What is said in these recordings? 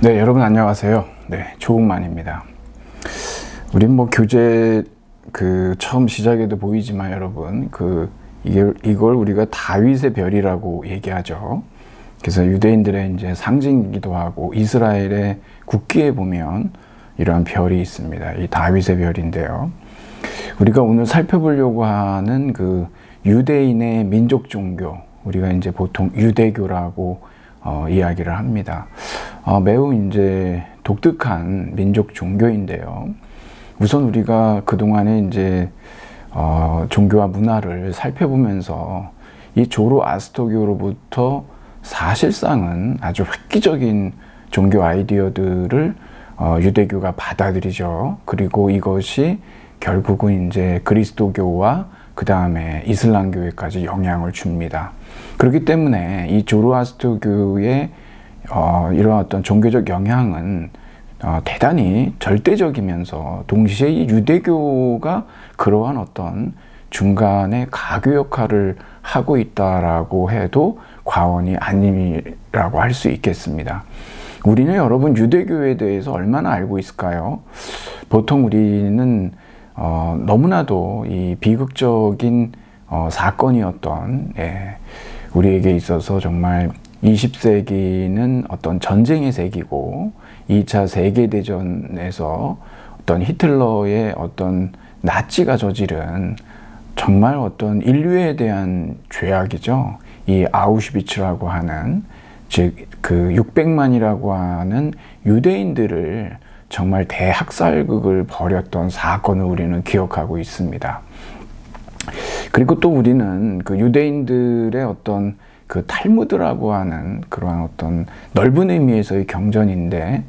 네, 여러분 안녕하세요. 네, 조웅만입니다. 우린 뭐 교재 처음 시작에도 보이지만 여러분 이걸 우리가 다윗의 별이라고 얘기하죠. 그래서 유대인들의 이제 상징이기도 하고 이스라엘의 국기에 보면 이러한 별이 있습니다. 이 다윗의 별인데요. 우리가 오늘 살펴보려고 하는 유대인의 민족 종교, 우리가 이제 보통 유대교라고 이야기를 합니다. 매우 이제 독특한 민족 종교인데요. 우선 우리가 그동안에 이제 종교와 문화를 살펴보면서 이 조로아스터교로부터 사실상은 아주 획기적인 종교 아이디어들을 유대교가 받아들이죠. 그리고 이것이 결국은 이제 그리스도교와 그 다음에 이슬람교에까지 영향을 줍니다. 그렇기 때문에 이 조로아스터교의 이런 어떤 종교적 영향은 대단히 절대적이면서 동시에 이 유대교가 그러한 어떤 중간에 가교 역할을 하고 있다라고 해도 과언이 아니라고 할 수 있겠습니다. 우리는 여러분 유대교에 대해서 얼마나 알고 있을까요? 보통 우리는 너무나도 이 비극적인 사건이었던 우리에게 있어서 정말 20세기는 어떤 전쟁의 세기고 2차 세계대전에서 어떤 히틀러의 어떤 나치가 저지른 정말 어떤 인류에 대한 죄악이죠. 이 아우슈비츠라고 하는 즉 600만이라고 하는 유대인들을 정말 대학살극을 벌였던 사건을 우리는 기억하고 있습니다. 그리고 또 우리는 유대인들의 어떤 탈무드라고 하는 그러한 어떤 넓은 의미에서의 경전인데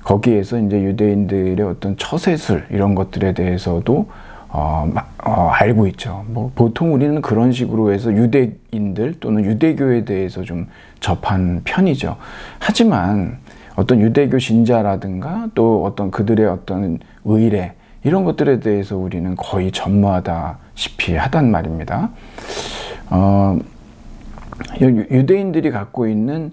거기에서 이제 유대인들의 어떤 처세술 이런 것들에 대해서도 알고 있죠. 뭐 보통 우리는 그런 식으로 해서 유대인들 또는 유대교에 대해서 좀 접한 편이죠. 하지만 어떤 유대교 신자라든가 또 어떤 그들의 어떤 의례 이런 것들에 대해서 우리는 거의 전무하다시피 하단 말입니다. 유대인들이 갖고 있는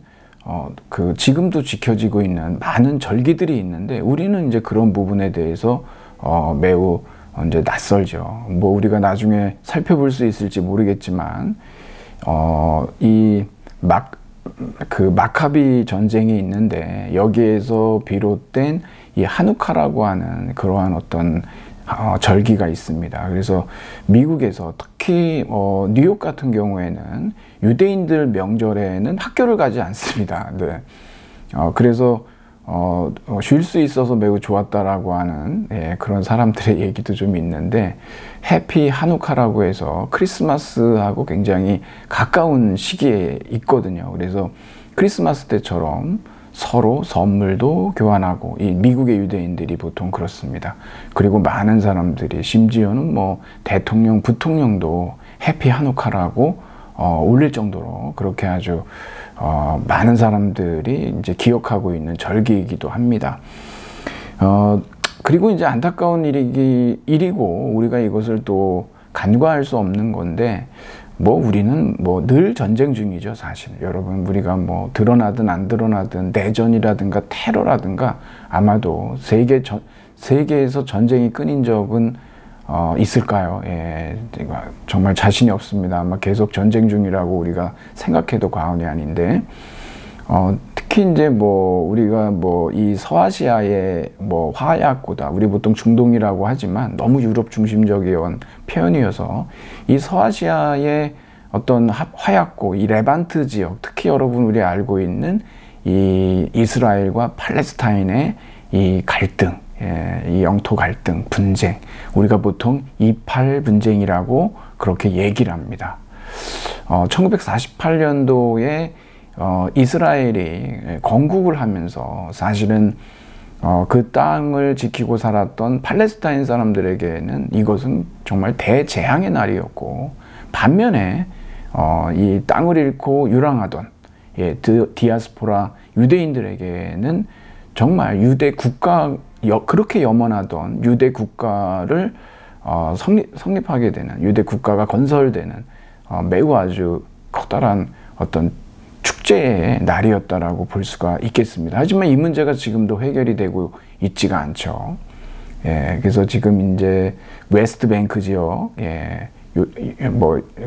지금도 지켜지고 있는 많은 절기들이 있는데 우리는 이제 그런 부분에 대해서 매우 이제 낯설죠. 뭐 우리가 나중에 살펴볼 수 있을지 모르겠지만 이 마카비 전쟁이 있는데 여기에서 비롯된 이 하누카라고 하는 그러한 어떤 절기가 있습니다. 그래서 미국에서 특히 뉴욕 같은 경우에는 유대인들 명절에는 학교를 가지 않습니다. 네. 그래서 쉴 수 있어서 매우 좋았다라고 하는 그런 사람들의 얘기도 좀 있는데 해피 하누카라고 해서 크리스마스하고 굉장히 가까운 시기에 있거든요. 그래서 크리스마스 때처럼 서로 선물도 교환하고 이 미국의 유대인들이 보통 그렇습니다. 그리고 많은 사람들이 심지어는 뭐 대통령, 부통령도 해피 하누카라고 올릴 정도로 그렇게 아주 많은 사람들이 이제 기억하고 있는 절기이기도 합니다. 그리고 이제 안타까운 일이고 우리가 이것을 또 간과할 수 없는 건데 뭐 우리는 뭐 늘 전쟁 중이죠, 사실. 여러분, 우리가 뭐 드러나든 안 드러나든 내전이라든가 테러라든가 아마도 세계에서 전쟁이 끊인 적은 있을까요? 제가 정말 자신이 없습니다. 아마 계속 전쟁 중이라고 우리가 생각해도 과언이 아닌데, 특히 이제 뭐 우리가 뭐 이 서아시아의 뭐 화약고다, 우리 보통 중동이라고 하지만 너무 유럽 중심적인 표현이어서 이 서아시아의 어떤 화약고, 이 레반트 지역, 특히 여러분 우리 알고 있는 이 이스라엘과 팔레스타인의 이 갈등, 이 영토 갈등, 분쟁, 우리가 보통 이팔 분쟁이라고 그렇게 얘기를 합니다. 1948년도에 이스라엘이 건국을 하면서 사실은 그 땅을 지키고 살았던 팔레스타인 사람들에게는 이것은 정말 대재앙의 날이었고, 반면에 이 땅을 잃고 유랑하던 디아스포라 유대인들에게는 정말 유대 국가, 그렇게 염원하던 유대 국가를 성립하게 되는, 유대 국가가 건설되는 매우 아주 커다란 어떤 축제의 날이었다라고 볼 수가 있겠습니다. 하지만 이 문제가 지금도 해결이 되고 있지가 않죠. 예, 그래서 지금 이제 웨스트뱅크 지역, 예,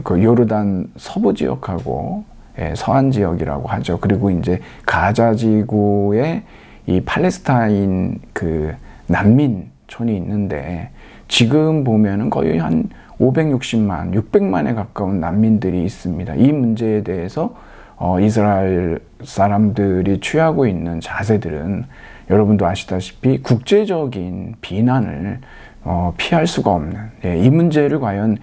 그 요르단 서부 지역하고, 예, 서안 지역이라고 하죠. 그리고 이제 가자 지구에 이 팔레스타인 그 난민촌이 있는데, 지금 보면은 거의 한 560만, 600만에 가까운 난민들이 있습니다. 이 문제에 대해서 이스라엘 사람들이 취하고 있는 자세들은 여러분도 아시다시피 국제적인 비난을 피할 수가 없는, 예, 이 문제를 과연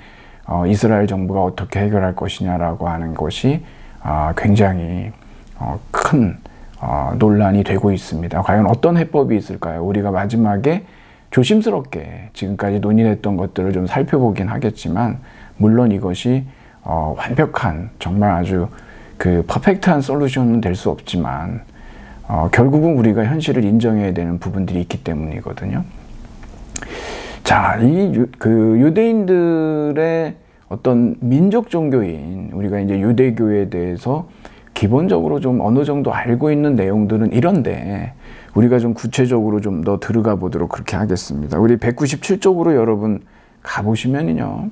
이스라엘 정부가 어떻게 해결할 것이냐라고 하는 것이 굉장히 큰 논란이 되고 있습니다. 과연 어떤 해법이 있을까요? 우리가 마지막에 조심스럽게 지금까지 논의했던 것들을 좀 살펴보긴 하겠지만, 물론 이것이 완벽한, 정말 아주 그 퍼펙트한 솔루션은 될 수 없지만 결국은 우리가 현실을 인정해야 되는 부분들이 있기 때문이거든요. 자, 그 유대인들의 어떤 민족 종교인 우리가 이제 유대교에 대해서 기본적으로 좀 어느 정도 알고 있는 내용들은 이런데, 우리가 좀 구체적으로 좀 더 들어가 보도록 그렇게 하겠습니다. 우리 197쪽으로 여러분 가보시면요,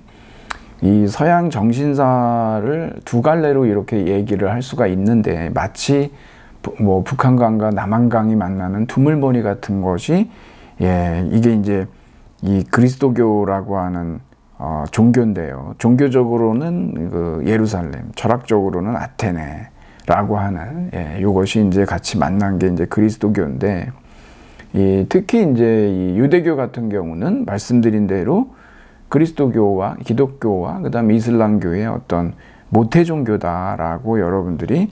이 서양 정신사를 두 갈래로 이렇게 얘기를 할 수가 있는데, 마치 뭐 북한강과 남한강이 만나는 두물머리 같은 것이, 예, 이게 이제 이 그리스도교라고 하는 종교인데요. 종교적으로는 그 예루살렘, 철학적으로는 아테네라고 하는, 예, 이것이 이제 같이 만난 게 이제 그리스도교인데, 특히 이제 이 유대교 같은 경우는 말씀드린 대로 그리스도교와 기독교와 그다음에 이슬람교의 어떤 모태 종교다라고 여러분들이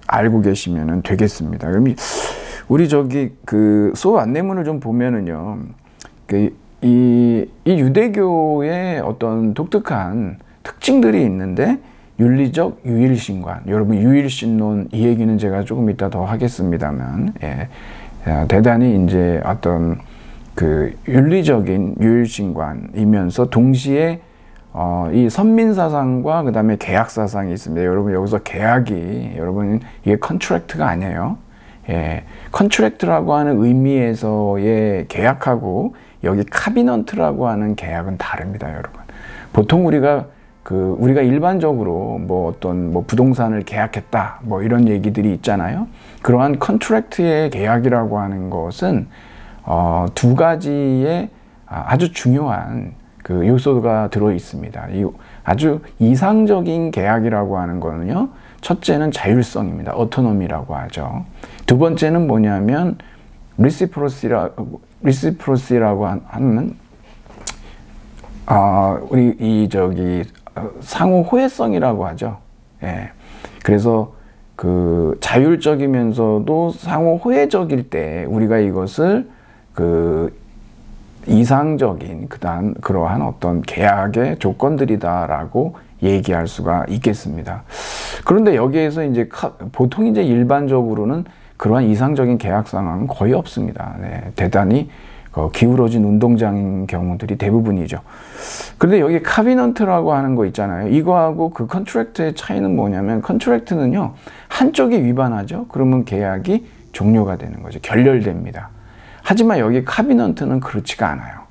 알고 계시면 되겠습니다. 그럼 우리 저기 그 소 안내문을 좀 보면은요, 이 유대교의 어떤 독특한 특징들이 있는데, 윤리적 유일신관, 여러분 유일신론, 이 얘기는 제가 조금 이따 더 하겠습니다만, 예, 대단히 이제 어떤 그 윤리적인 유일신관이면서 동시에 이 선민사상과 그 다음에 계약사상이 있습니다. 여러분 여기서 계약이, 여러분 이게 컨트랙트가 아니에요. 예, 컨트랙트라고 하는 의미에서의 계약하고 여기 카비넌트라고 하는 계약은 다릅니다, 여러분. 보통 우리가 일반적으로 뭐 어떤 뭐 부동산을 계약했다, 뭐 이런 얘기들이 있잖아요. 그러한 컨트랙트의 계약이라고 하는 것은 두 가지의 아주 중요한 그 요소가 들어 있습니다. 이 아주 이상적인 계약이라고 하는 거는요, 첫째는 자율성입니다. 오토노미라고 하죠. 두 번째는 뭐냐면 리시프로시라고 하는 우리 상호 호혜성이라고 하죠. 예. 그래서 그 자율적이면서도 상호 호혜적일 때 우리가 이것을 그 이상적인 그러한 어떤 계약의 조건들이다라고 얘기할 수가 있겠습니다. 그런데 여기에서 이제 보통 이제 일반적으로는 그러한 이상적인 계약 상황은 거의 없습니다. 네, 대단히 기울어진 운동장인 경우들이 대부분이죠. 그런데 여기 카비넌트라고 하는 거 있잖아요. 이거하고 그 컨트랙트의 차이는 뭐냐면, 컨트랙트는요, 한쪽이 위반하죠. 그러면 계약이 종료가 되는 거죠. 결렬됩니다. 하지만 여기 카비넌트는 그렇지가 않아요.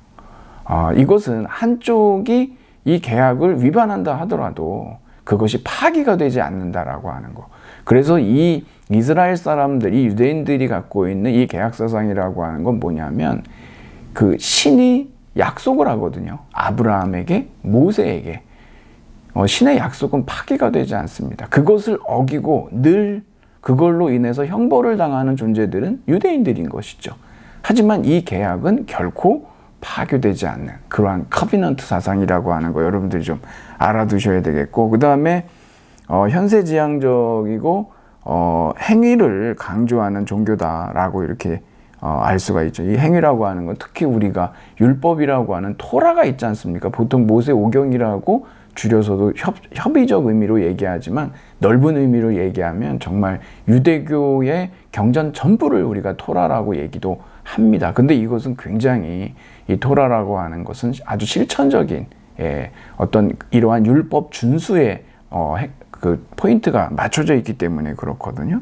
이것은 한쪽이 이 계약을 위반한다 하더라도 그것이 파기가 되지 않는다라고 하는 거. 그래서 이 이스라엘 사람들이, 유대인들이 갖고 있는 이 계약사상이라고 하는 건 뭐냐면, 그 신이 약속을 하거든요. 아브라함에게, 모세에게. 신의 약속은 파기가 되지 않습니다. 그것을 어기고 늘 그걸로 인해서 형벌을 당하는 존재들은 유대인들인 것이죠. 하지만 이 계약은 결코 파괴되지 않는 그러한 커비넌트 사상이라고 하는 거 여러분들이 좀 알아두셔야 되겠고, 그 다음에 현세지향적이고 행위를 강조하는 종교다라고 이렇게 알 수가 있죠. 이 행위라고 하는 건 특히 우리가 율법이라고 하는 토라가 있지 않습니까? 보통 모세 오경이라고 줄여서도 협의적 의미로 얘기하지만, 넓은 의미로 얘기하면 정말 유대교의 경전 전부를 우리가 토라라고 얘기도 합니다. 근데 이것은 굉장히, 이 토라라고 하는 것은 아주 실천적인, 예, 어떤 이러한 율법 준수의 그 포인트가 맞춰져 있기 때문에 그렇거든요.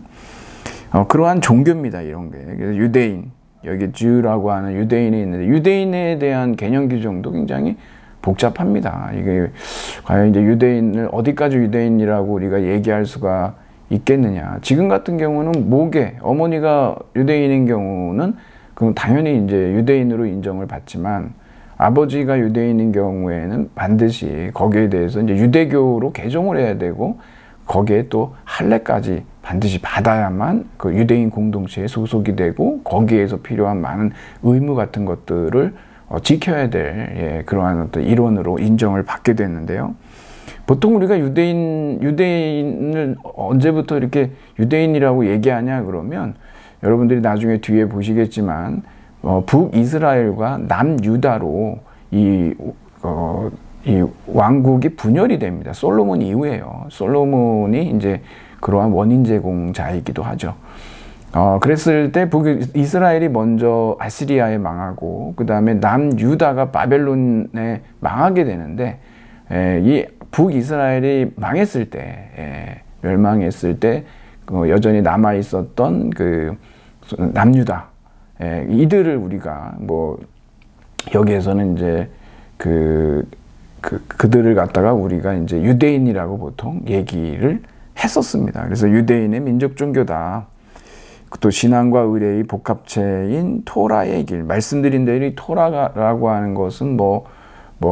그러한 종교입니다, 이런 게. 그래서 유대인, 여기 주라고 하는 유대인이 있는데, 유대인에 대한 개념 규정도 굉장히 복잡합니다. 이게 과연 이제 유대인을 어디까지 유대인이라고 우리가 얘기할 수가 있겠느냐. 지금 같은 경우는 모계, 어머니가 유대인인 경우는 그럼 당연히 이제 유대인으로 인정을 받지만, 아버지가 유대인인 경우에는 반드시 거기에 대해서 이제 유대교로 개종을 해야 되고, 거기에 또 할례까지 반드시 받아야만 그 유대인 공동체에 소속이 되고, 거기에서 필요한 많은 의무 같은 것들을 지켜야 될 그러한 어떤 일원으로 인정을 받게 됐는데요. 보통 우리가 유대인을 언제부터 이렇게 유대인이라고 얘기하냐 그러면, 여러분들이 나중에 뒤에 보시겠지만 북이스라엘과 남유다로 이 왕국이 분열이 됩니다. 솔로몬 이후에요. 솔로몬이 이제 그러한 원인 제공자이기도 하죠. 그랬을 때 북이스라엘이 먼저 아시리아에 망하고, 그 다음에 남유다가 바벨론에 망하게 되는데, 이 북이스라엘이 망했을 때, 멸망했을 때, 여전히 남아 있었던 그 남유다, 이들을 우리가 뭐 여기에서는 이제 그들을 갖다가 우리가 이제 유대인이라고 보통 얘기를 했었습니다. 그래서 유대인의 민족 종교다. 또 신앙과 의례의 복합체인 토라의 길. 말씀드린 대로 이 토라라고 하는 것은 뭐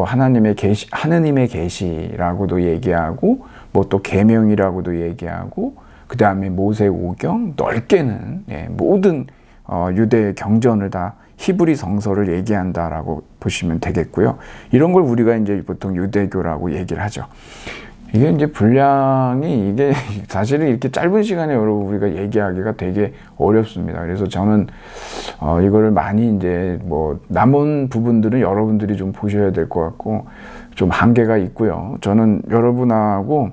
하나님의 계시라고도 얘기하고, 뭐 또 계명이라고도 얘기하고, 그 다음에 모세오경, 넓게는 모든 유대의 경전을 다 히브리 성서를 얘기한다라고 보시면 되겠고요. 이런 걸 우리가 이제 보통 유대교라고 얘기를 하죠. 이게 이제 분량이 이게 사실은 이렇게 짧은 시간에 여러분 우리가 얘기하기가 되게 어렵습니다. 그래서 저는 이거를 많이 이제 뭐 남은 부분들은 여러분들이 좀 보셔야 될 것 같고, 좀 한계가 있고요. 저는 여러분하고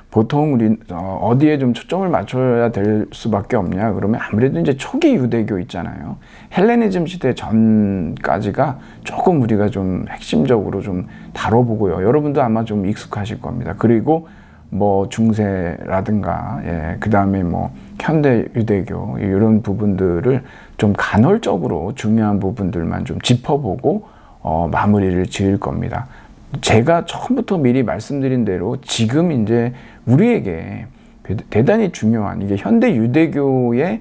보통 우리 어디에 좀 초점을 맞춰야 될 수밖에 없냐 그러면, 아무래도 이제 초기 유대교 있잖아요. 헬레니즘 시대 전까지가 조금 우리가 좀 핵심적으로 좀 다뤄보고요. 여러분도 아마 좀 익숙하실 겁니다. 그리고 뭐 중세라든가, 그 다음에 뭐 현대 유대교, 이런 부분들을 좀 간헐적으로 중요한 부분들만 좀 짚어보고 마무리를 지을 겁니다. 제가 처음부터 미리 말씀드린 대로 지금 이제 우리에게 대단히 중요한, 이게 현대 유대교의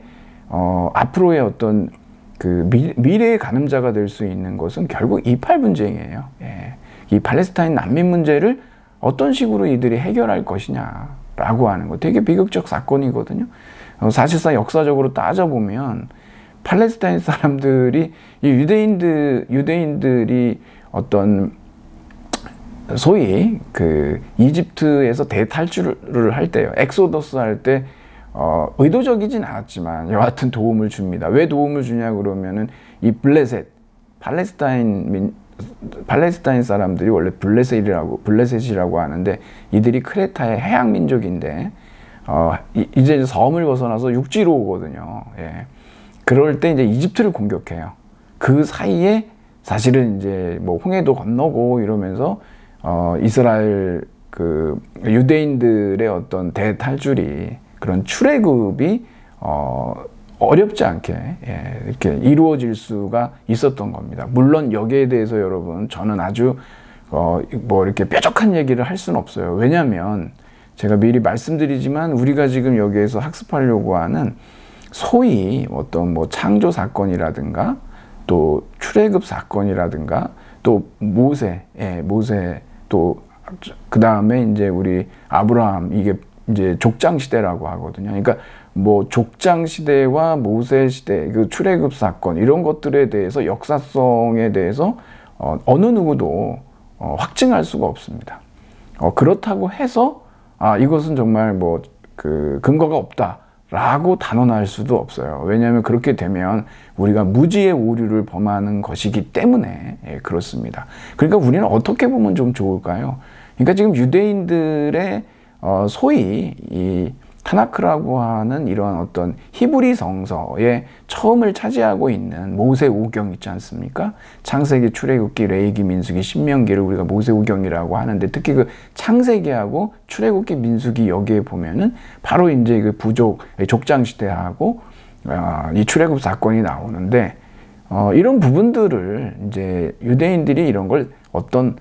앞으로의 어떤 그 미래의 가늠자가 될 수 있는 것은 결국 이팔 분쟁이에요. 이 팔레스타인 난민 문제를 어떤 식으로 이들이 해결할 것이냐라고 하는 거, 되게 비극적 사건이거든요. 사실상 역사적으로 따져보면 팔레스타인 사람들이, 이 유대인들이 어떤 소위 그 이집트에서 대탈출을 할 때요, 엑소더스 할 때 의도적이진 않았지만 여하튼 도움을 줍니다. 왜 도움을 주냐 그러면은 이 블레셋, 팔레스타인 사람들이 원래 블레셋이라고 하는데, 이들이 크레타의 해양 민족인데 이제 섬을 벗어나서 육지로 오거든요. 그럴 때 이제 이집트를 공격해요. 그 사이에 사실은 이제 뭐 홍해도 건너고 이러면서 이스라엘 그 유대인들의 어떤 대탈출이, 그런 출애굽이 어렵지 않게 이렇게 이루어질 수가 있었던 겁니다. 물론 여기에 대해서 여러분, 저는 아주 뭐 이렇게 뾰족한 얘기를 할 수는 없어요. 왜냐하면 제가 미리 말씀드리지만, 우리가 지금 여기에서 학습하려고 하는 소위 어떤 뭐 창조 사건이라든가, 또 출애굽 사건이라든가, 또 모세, 또 그 다음에 이제 우리 아브라함, 이게 이제 족장 시대라고 하거든요. 그러니까 뭐 족장 시대와 모세 시대, 그 출애굽 사건, 이런 것들에 대해서 역사성에 대해서 어느 누구도 확증할 수가 없습니다. 그렇다고 해서 이것은 정말 뭐 그 근거가 없다라고 단언할 수도 없어요. 왜냐하면 그렇게 되면 우리가 무지의 오류를 범하는 것이기 때문에 그렇습니다. 그러니까 우리는 어떻게 보면 좀 좋을까요? 그러니까 지금 유대인들의 소위 이 타나크라고 하는 이런 어떤 히브리 성서의 처음을 차지하고 있는 모세오경 있지 않습니까? 창세기, 출애굽기, 레위기, 민수기, 신명기를 우리가 모세오경이라고 하는데, 특히 그 창세기하고 출애굽기, 민수기 여기에 보면은 바로 이제 그 부족 족장 시대하고 이 출애굽 사건이 나오는데, 이런 부분들을 이제 유대인들이 이런 걸 어떤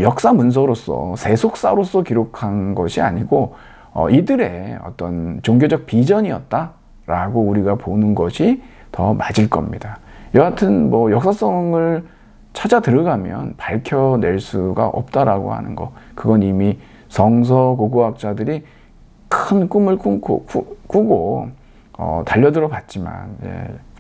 역사 문서로서 세속사로서 기록한 것이 아니고 이들의 어떤 종교적 비전이었다라고 우리가 보는 것이 더 맞을 겁니다. 여하튼 뭐 역사성을 찾아 들어가면 밝혀낼 수가 없다라고 하는 거, 그건 이미 성서 고고학자들이 큰 꿈을 꾸고 달려들어 봤지만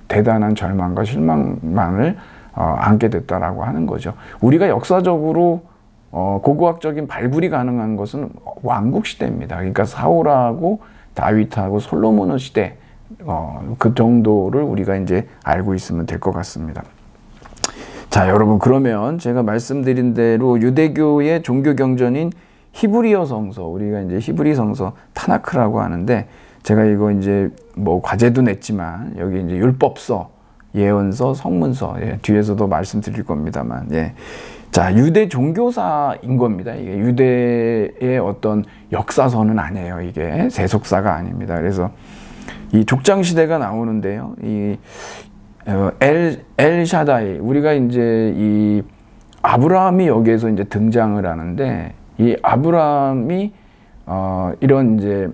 대단한 절망과 실망만을 안게 됐다라고 하는 거죠. 우리가 역사적으로 고고학적인 발굴이 가능한 것은 왕국 시대입니다. 그러니까 사울하고 다윗하고 솔로몬의 시대, 그 정도를 우리가 이제 알고 있으면 될 것 같습니다. 자, 여러분, 그러면 제가 말씀드린 대로 유대교의 종교 경전인 히브리어 성서, 우리가 이제 히브리 성서 타나크라고 하는데, 제가 이거 이제 뭐 과제도 냈지만 여기 이제 율법서, 예언서, 성문서, 뒤에서도 말씀드릴 겁니다만, 자, 유대 종교사인 겁니다. 이게 유대의 어떤 역사서는 아니에요. 이게 세속사가 아닙니다. 그래서 이 족장 시대가 나오는데요. 이 엘샤다이, 우리가 이제 이 아브라함이 여기에서 이제 등장을 하는데, 이 아브라함이 이런 이제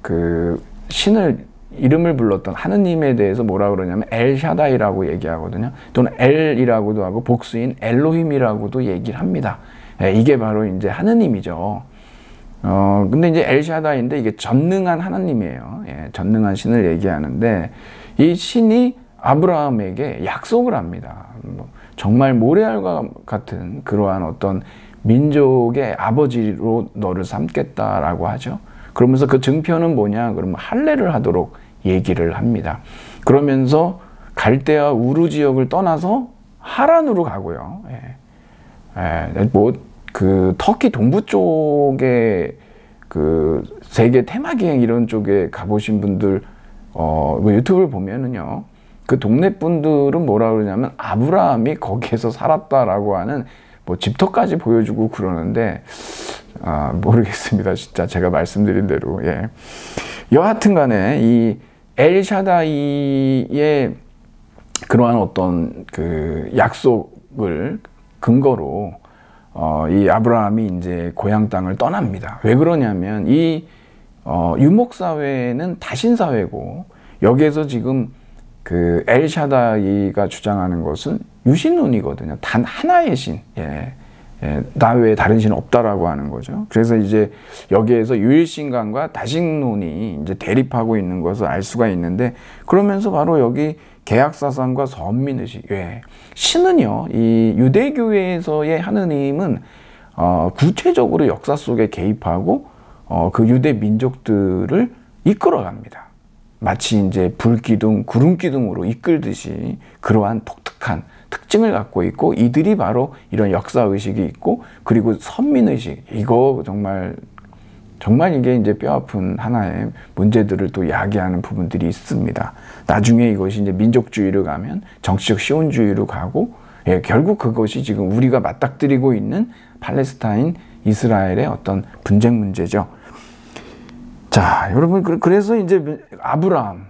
그 신을 이름을 불렀던 하느님에 대해서 뭐라 그러냐면 엘샤다이라고 얘기하거든요. 또는 엘이라고도 하고 복수인 엘로힘이라고도 얘기를 합니다. 이게 바로 이제 하느님이죠. 근데 이제 엘샤다이인데 이게 전능한 하나님이에요. 전능한 신을 얘기하는데, 이 신이 아브라함에게 약속을 합니다. 정말 모래알과 같은 그러한 어떤 민족의 아버지로 너를 삼겠다라고 하죠. 그러면서 그 증표는 뭐냐? 그러면 할례를 하도록 얘기를 합니다. 그러면서 갈대아 우르 지역을 떠나서 하란으로 가고요. 뭐 그 터키 동부 쪽에 그 세계 테마기행 이런 쪽에 가보신 분들 뭐 유튜브를 보면은요, 그 동네 분들은 뭐라 그러냐면 아브라함이 거기에서 살았다라고 하는 뭐 집터까지 보여주고 그러는데, 모르겠습니다. 진짜 제가 말씀드린 대로. 여하튼 간에 이 엘샤다이의 그러한 어떤 그 약속을 근거로 이 아브라함이 이제 고향 땅을 떠납니다. 왜 그러냐면 이 유목사회는 다신사회고, 여기에서 지금 그 엘샤다이가 주장하는 것은 유신론이거든요. 단 하나의 신. 나 외에 다른 신은 없다라고 하는 거죠. 그래서 이제 여기에서 유일신간과 다신론이 이제 대립하고 있는 것을 알 수가 있는데, 그러면서 바로 여기 계약사상과 선민의식, 신은요, 이 유대교회에서의 하느님은 구체적으로 역사 속에 개입하고 그 유대 민족들을 이끌어갑니다. 마치 이제 불기둥, 구름기둥으로 이끌듯이 그러한 독특한 특징을 갖고 있고, 이들이 바로 이런 역사의식이 있고, 그리고 선민의식, 이거 정말 이게 이제 뼈아픈 하나의 문제들을 또 야기하는 부분들이 있습니다. 나중에 이것이 이제 민족주의로 가면 정치적 시온주의로 가고, 결국 그것이 지금 우리가 맞닥뜨리고 있는 팔레스타인, 이스라엘의 어떤 분쟁 문제죠. 자, 여러분, 그래서 이제 아브라함,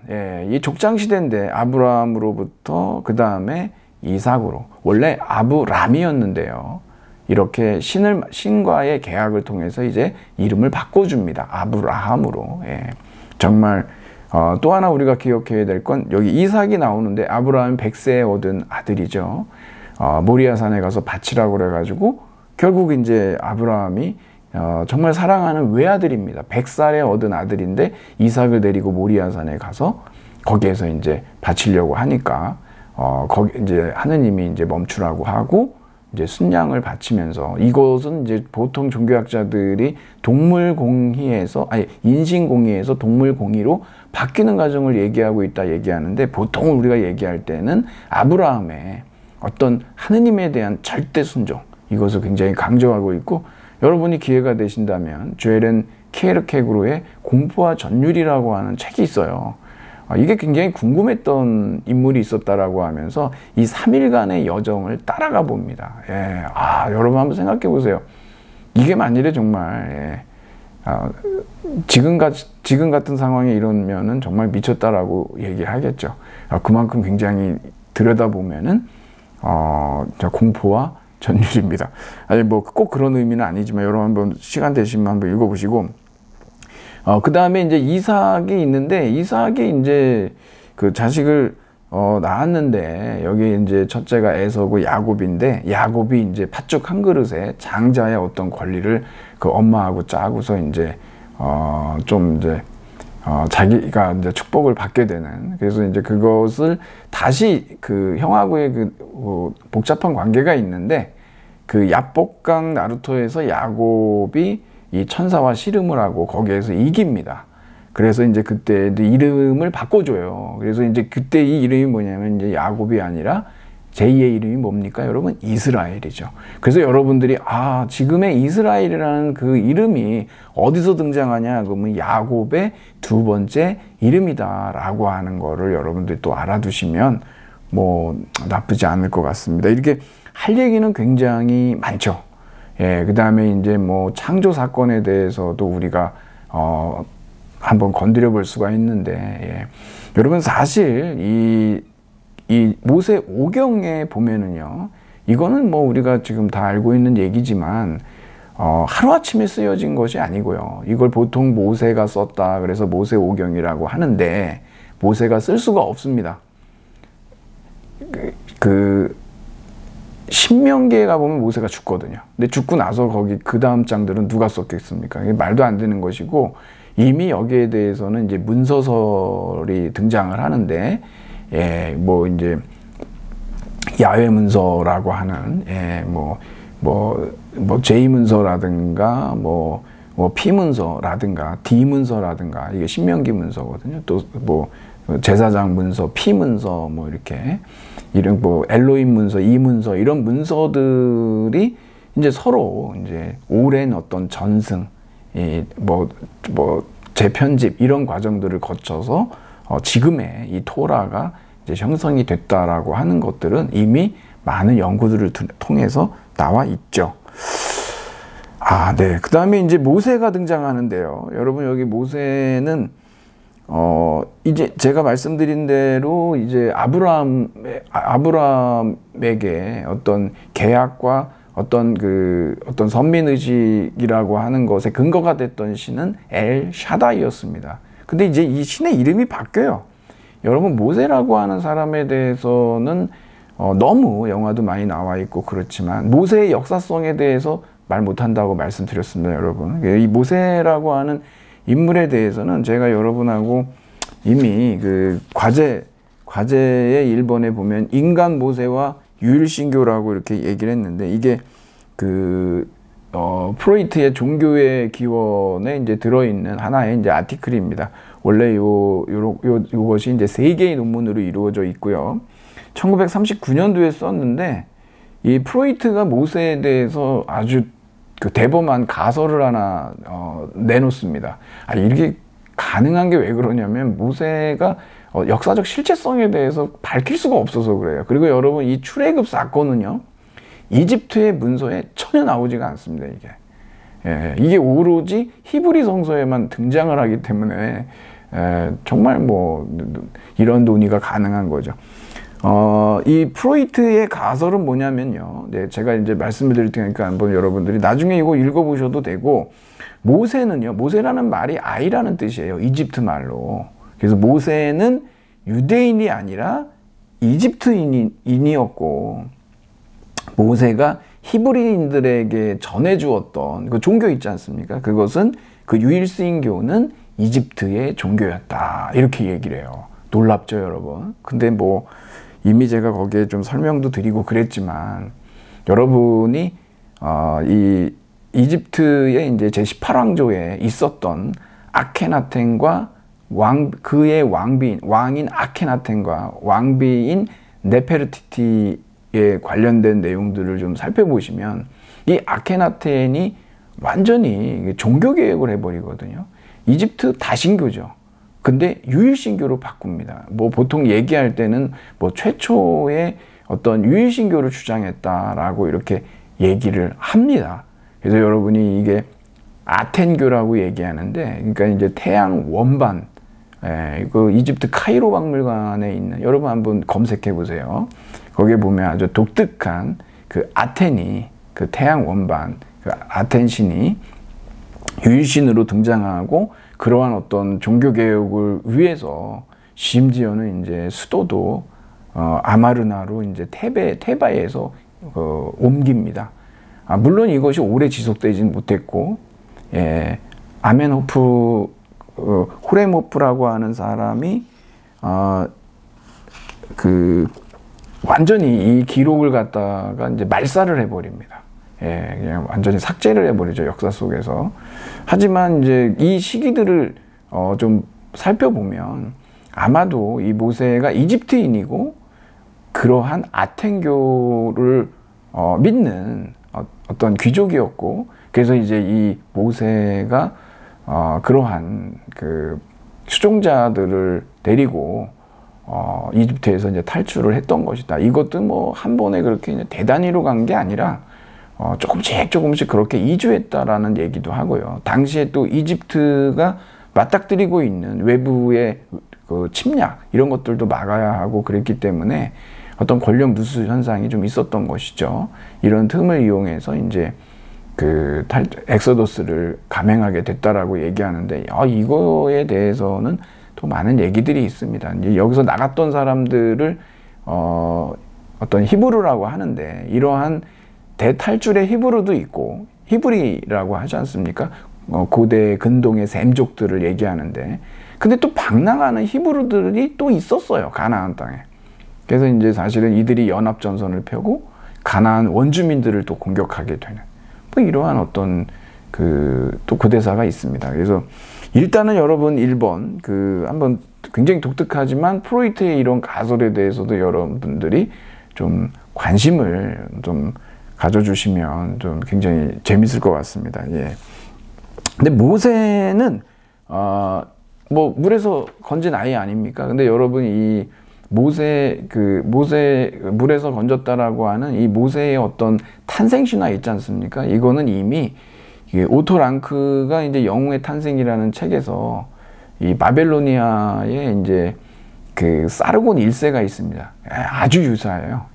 이 족장시대인데 아브라함으로부터 그 다음에 이삭으로, 원래 아브람이었는데요, 이렇게 신과의 계약을 통해서 이제 이름을 바꿔줍니다. 아브라함으로. 정말 또 하나 우리가 기억해야 될 건, 여기 이삭이 나오는데 아브라함이 100세에 얻은 아들이죠. 모리아산에 가서 바치라고 그래가지고 결국 이제 아브라함이 정말 사랑하는 외아들입니다. 100살에 얻은 아들인데 이삭을 데리고 모리아산에 가서 거기에서 이제 바치려고 하니까 거기 이제 하느님이 이제 멈추라고 하고 이제 순양을 바치면서, 이것은 이제 보통 종교학자들이 인신공의에서 동물공의로 바뀌는 과정을 얘기하고 있다 얘기하는데, 보통 우리가 얘기할 때는 아브라함의 어떤 하느님에 대한 절대 순종, 이것을 굉장히 강조하고 있고, 여러분이 기회가 되신다면 조엘은 키에르케고르의 공포와 전율이라고 하는 책이 있어요. 이게 굉장히 궁금했던 인물이 있었다라고 하면서 이 3일간의 여정을 따라가 봅니다. 예. 여러분 한번 생각해 보세요. 이게 만일에 정말 지금 같은 상황에 이러면은 정말 미쳤다라고 얘기하겠죠. 그만큼 굉장히 들여다보면은 공포와 전율입니다. 아니 뭐 꼭 그런 의미는 아니지만 여러분 한번 시간 되시면 한번 읽어보시고. 그 다음에 이제 이삭이 있는데, 이삭이 이제 그 자식을 낳았는데, 여기 이제 첫째가 에서고 야곱인데, 야곱이 이제 팥죽 한 그릇에 장자의 어떤 권리를 그 엄마하고 짜고서 이제 좀 이제 자기가 이제 축복을 받게 되는, 그래서 이제 그것을 다시 그 형하고의 그 복잡한 관계가 있는데, 그 야복강 나루토에서 야곱이 이 천사와 씨름을 하고 거기에서 이깁니다. 그래서 이제 그때 이름을 바꿔줘요. 그래서 이제 그때 이 이름이 뭐냐면 이제 야곱이 아니라 제2의 이름이 뭡니까? 여러분, 이스라엘이죠. 그래서 여러분들이 지금의 이스라엘이라는 그 이름이 어디서 등장하냐? 그러면 야곱의 두 번째 이름이다라고 하는 거를 여러분들이 또 알아두시면 뭐 나쁘지 않을 것 같습니다. 이렇게 할 얘기는 굉장히 많죠. 예, 그 다음에 이제 뭐 창조 사건에 대해서도 우리가 한번 건드려 볼 수가 있는데, 예. 여러분 사실 이 모세 오경에 보면은요, 이거는 뭐 우리가 지금 다 알고 있는 얘기지만 하루아침에 쓰여진 것이 아니고요. 이걸 보통 모세가 썼다 그래서 모세 오경이라고 하는데, 모세가 쓸 수가 없습니다. 신명기에 가보면 모세가 죽거든요. 근데 죽고 나서 거기 그 다음 장들은 누가 썼겠습니까? 이게 말도 안 되는 것이고, 이미 여기에 대해서는 이제 문서설이 등장을 하는데, 예, 뭐 이제 야훼 문서라고 하는, 예, 뭐 J 문서라든가 뭐 P 문서라든가 D 문서라든가, 이게 신명기 문서거든요. 또 뭐 제사장 문서, P 문서, 뭐 이렇게 이런 뭐 엘로힘 문서, 이 문서, 이런 문서들이 이제 서로 이제 오랜 어떤 전승, 뭐 재편집, 이런 과정들을 거쳐서 지금의 이 토라가 이제 형성이 됐다라고 하는 것들은 이미 많은 연구들을 통해서 나와 있죠. 네. 그 다음에 이제 모세가 등장하는데요. 여러분, 여기 모세는 이제 제가 말씀드린 대로 이제 아브라함에게 어떤 계약과 어떤 선민의식이라고 하는 것에 근거가 됐던 신은 엘 샤다이였습니다. 근데 이제 이 신의 이름이 바뀌어요. 여러분, 모세라고 하는 사람에 대해서는 너무 영화도 많이 나와 있고 그렇지만 모세의 역사성에 대해서 말 못한다고 말씀드렸습니다, 여러분. 이 모세라고 하는 인물에 대해서는 제가 여러분하고 이미 그 과제의 1번에 보면 인간 모세와 유일신교라고 이렇게 얘기를 했는데, 이게 프로이트의 종교의 기원에 이제 들어있는 하나의 이제 아티클입니다. 원래 요것이 이제 3개의 논문으로 이루어져 있고요. 1939년도에 썼는데, 이 프로이트가 모세에 대해서 아주 대범한 가설을 하나 내놓습니다. 이렇게 가능한 게 왜 그러냐면, 모세가 역사적 실체성에 대해서 밝힐 수가 없어서 그래요. 그리고 여러분, 이 출애굽 사건은요, 이집트의 문서에 전혀 나오지가 않습니다. 이게 오로지 히브리 성서에만 등장을 하기 때문에 정말 뭐 이런 논의가 가능한 거죠. 이 프로이트의 가설은 뭐냐면요, 제가 이제 말씀을 드릴 테니까 한번 여러분들이 나중에 이거 읽어보셔도 되고, 모세는요, 모세라는 말이 아이라는 뜻이에요, 이집트 말로. 그래서 모세는 유대인이 아니라 이집트인이었고, 모세가 히브리인들에게 전해주었던 그 종교 있지 않습니까? 그것은 그 유일신교는 이집트의 종교였다, 이렇게 얘기를 해요. 놀랍죠, 여러분? 근데 뭐 이미 제가 거기에 좀 설명도 드리고 그랬지만, 여러분이 이 이집트의 이제 제18왕조에 있었던 아케나텐과 그의 왕인 아케나텐과 왕비인 네페르티티에 관련된 내용들을 좀 살펴보시면, 이 아케나텐이 완전히 종교개혁을 해버리거든요. 이집트 다신교죠. 근데 유일신교로 바꿉니다. 뭐 보통 얘기할 때는 뭐 최초의 어떤 유일신교를 주장했다라고 이렇게 얘기를 합니다. 그래서 여러분이 이게 아텐교라고 얘기하는데, 그러니까 이제 태양 원반, 그 이집트 카이로 박물관에 있는, 여러분 한번 검색해 보세요. 거기에 보면 아주 독특한 그 아텐이, 그 태양 원반, 그 아텐 신이 유일신으로 등장하고, 그러한 어떤 종교개혁을 위해서 심지어는 이제 수도도 아마르나로 이제 테바에서 옮깁니다. 물론 이것이 오래 지속되지는 못했고, 아멘호프 호레모프라고 하는 사람이 완전히 이 기록을 갖다가 이제 말살을 해버립니다. 그냥 완전히 삭제를 해버리죠, 역사 속에서. 하지만 이제 이 시기들을 좀 살펴보면 아마도 이 모세가 이집트인이고 그러한 아텐교를 믿는 어떤 귀족이었고, 그래서 이제 이 모세가 그러한 그 수종자들을 데리고 이집트에서 이제 탈출을 했던 것이다. 이것도 뭐 한 번에 그렇게 대단히로 간 게 아니라 조금씩 그렇게 이주했다라는 얘기도 하고요. 당시에 또 이집트가 맞닥뜨리고 있는 외부의 그 침략 이런 것들도 막아야 하고 그랬기 때문에 어떤 권력 누수 현상이 좀 있었던 것이죠. 이런 틈을 이용해서 이제 그 엑소더스를 감행하게 됐다라고 얘기하는데, 이거에 대해서는 또 많은 얘기들이 있습니다. 이제 여기서 나갔던 사람들을 어떤 히브루라고 하는데, 이러한 대탈출의 히브루도 있고, 히브리라고 하지 않습니까? 고대 근동의 셈족들을 얘기하는데, 근데 또 방랑하는 히브루들이 또 있었어요, 가나안 땅에. 그래서 이제 사실은 이들이 연합전선을 펴고 가나안 원주민들을 또 공격하게 되는, 뭐 이러한 어떤 또 고대사가 있습니다. 그래서 일단은 여러분 1번 한번 굉장히 독특하지만 프로이트의 이런 가설에 대해서도 여러분들이 좀 관심을 좀 가져주시면 좀 굉장히 재밌을 것 같습니다. 예. 근데 모세는 뭐 물에서 건진 아이 아닙니까? 근데 여러분 이 모세 물에서 건졌다라고 하는 이 모세의 어떤 탄생 신화 있지 않습니까? 이거는 이미 오토 랑크가 이제 영웅의 탄생이라는 책에서 이 바벨로니아의 이제 그 사르곤 1세가 있습니다. 아주 유사해요.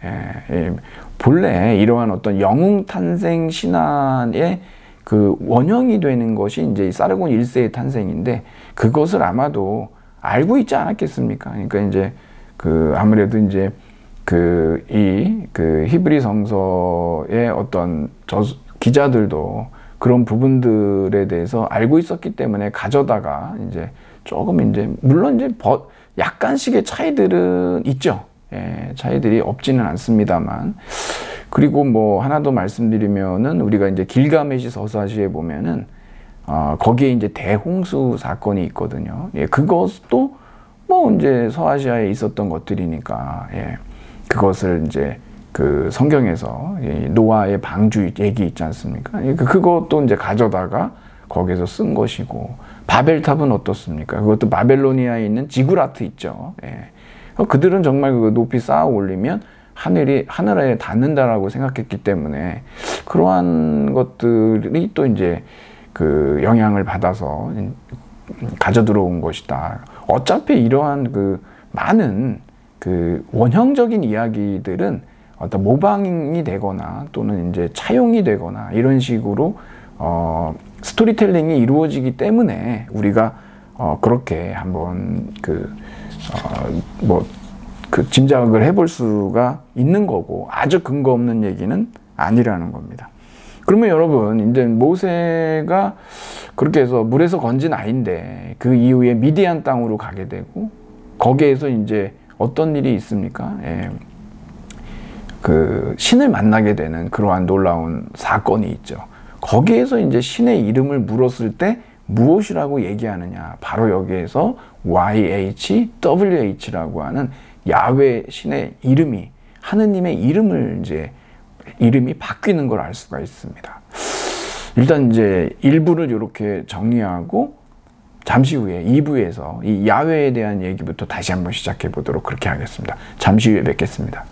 본래 이러한 어떤 영웅 탄생 신화의 그 원형이 되는 것이 이제 사르곤 1세의 탄생인데, 그것을 아마도 알고 있지 않았겠습니까? 그러니까 이제 아무래도 이제 히브리 성서의 어떤 기자들도 그런 부분들에 대해서 알고 있었기 때문에 가져다가 이제 조금 이제 물론 이제 약간씩의 차이들은 있죠. 차이들이 없지는 않습니다만. 그리고 뭐 하나 더 말씀드리면은, 우리가 이제 길가메시 서사시에 보면은 거기에 이제 대홍수 사건이 있거든요. 그것도 뭐 이제 서아시아에 있었던 것들이니까, 그것을 이제 성경에서 노아의 방주 얘기 있지 않습니까? 그것도 이제 가져다가 거기서 쓴 것이고, 바벨탑은 어떻습니까? 그것도 바벨로니아에 있는 지구라트 있죠. 그들은 정말 높이 쌓아 올리면 하늘에 닿는다라고 생각했기 때문에 그러한 것들이 또 이제 영향을 받아서 가져 들어온 것이다. 어차피 이러한 많은 원형적인 이야기들은 어떤 모방이 되거나 또는 이제 차용이 되거나 이런 식으로 스토리텔링이 이루어지기 때문에 우리가 그렇게 한번 짐작을 해볼 수가 있는 거고, 아주 근거 없는 얘기는 아니라는 겁니다. 그러면 여러분, 이제 모세가 그렇게 해서 물에서 건진 아이인데 그 이후에 미디안 땅으로 가게 되고, 거기에서 이제 어떤 일이 있습니까? 신을 만나게 되는 그러한 놀라운 사건이 있죠. 거기에서 이제 신의 이름을 물었을 때 무엇이라고 얘기하느냐? 바로 여기에서 YHWH라고 하는 야훼 신의 이름이, 하느님의 이름이 바뀌는 걸 알 수가 있습니다. 일단 이제 1부를 이렇게 정리하고 잠시 후에 2부에서 이 야훼에 대한 얘기부터 다시 한번 시작해 보도록 그렇게 하겠습니다. 잠시 후에 뵙겠습니다.